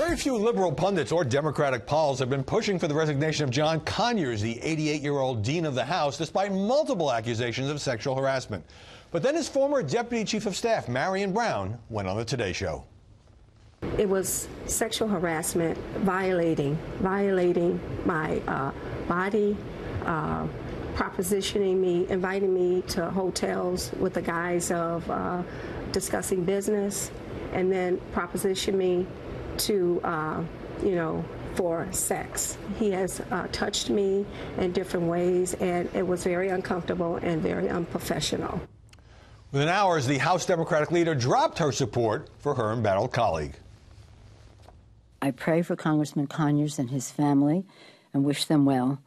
Very few liberal pundits or Democratic polls have been pushing for the resignation of John Conyers, the 88-year-old Dean of the House, despite multiple accusations of sexual harassment. But then his former Deputy Chief of Staff, Marion Brown, went on the Today Show. It was sexual harassment, violating my body, propositioning me, inviting me to hotels with the guise of discussing business, and then propositioned me to, for sex. He has touched me in different ways, and it was very uncomfortable and very unprofessional. Within hours, the House Democratic leader dropped her support for her embattled colleague. I pray for Congressman Conyers and his family and wish them well.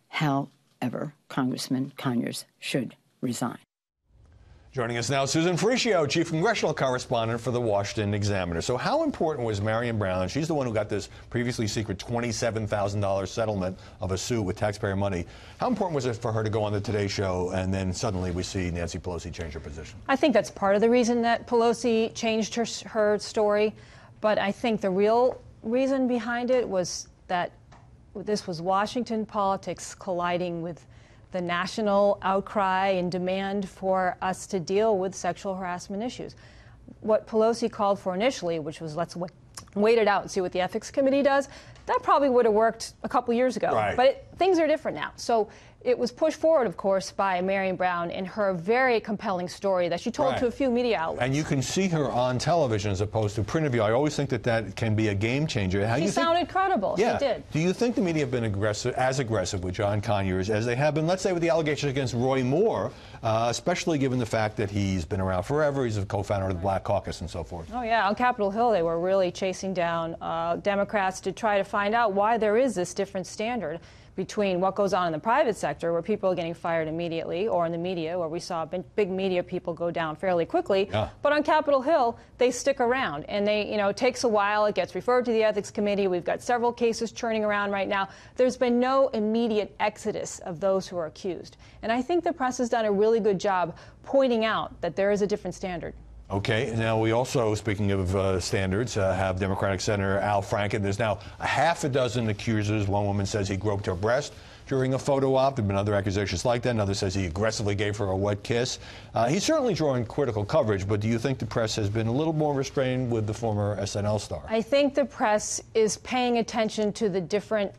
However, Congressman Conyers should resign. Joining us now, Susan Frischio, Chief Congressional Correspondent for the Washington Examiner. So how important was Marion Brown? She's the one who got this previously secret $27,000 settlement of a suit with taxpayer money. How important was it for her to go on the Today Show and then suddenly we see Nancy Pelosi change her position? I think that's part of the reason that Pelosi changed her story. But I think the real reason behind it was that this was Washington politics colliding with the national outcry and demand for us to deal with sexual harassment issues. What Pelosi called for initially, which was let's wait it out and see what the Ethics Committee does, that probably would have worked a couple years ago. Right. But things are different now. So it was pushed forward, of course, by Marion Brown in her very compelling story that she told to a few media outlets. And you can see her on television as opposed to print interview. I always think that can be a game changer. She sounded credible. Yeah. She did. Do you think the media have been as aggressive with John Conyers as they have been, let's say, with the allegations against Roy Moore, especially given the fact that he's been around forever, he's a co-founder of the Black Caucus and so forth? Oh, yeah. On Capitol Hill, they were really chasing down Democrats to try to find out why there is this different standard between what goes on in the private sector, where people are getting fired immediately, or in the media, where we saw big media people go down fairly quickly. Yeah. But on Capitol Hill, they stick around, and it takes a while. It gets referred to the Ethics Committee. We've got several cases churning around right now. There's been no immediate exodus of those who are accused. And I think the press has done a really good job pointing out that there is a different standard. Okay, now we also, speaking of standards, have Democratic Senator Al Franken. There's now a half a dozen accusers. One woman says he groped her breast during a photo op. There have been other accusations like that. Another says he aggressively gave her a wet kiss. He's certainly drawing critical coverage, but do you think the press has been a little more restrained with the former SNL star? I think the press is paying attention to the different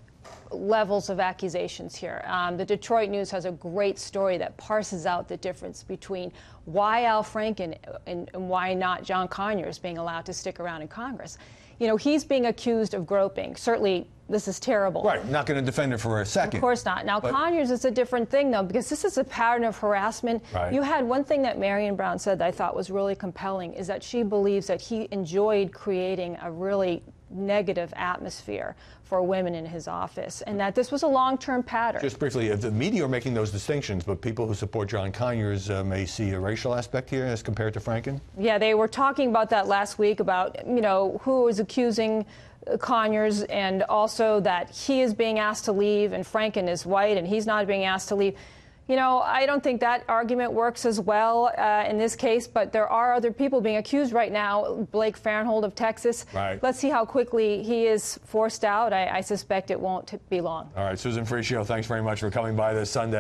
levels of accusations here. The Detroit News has a great story that parses out the difference between why Al Franken and why not John Conyers being allowed to stick around in Congress. He's being accused of groping. Certainly, this is terrible. Right, not going to defend it for a second. Of course not. Now, Conyers is a different thing, though, because this is a pattern of harassment. Right. You had one thing that Marion Brown said that I thought was really compelling, is that she believes that he enjoyed creating a really negative atmosphere for women in his office, and that this was a long-term pattern. Just briefly, the media are making those distinctions, but people who support John Conyers may see a racial aspect here as compared to Franken? Yeah, they were talking about that last week, about, who was accusing Conyers, and also that he is being asked to leave and Franken is white and he's not being asked to leave. I don't think that argument works as well in this case, but there are other people being accused right now. Blake Farenthold of Texas. Right. Let's see how quickly he is forced out. I suspect it won't be long. All right, Susan Frischio, thanks very much for coming by this Sunday.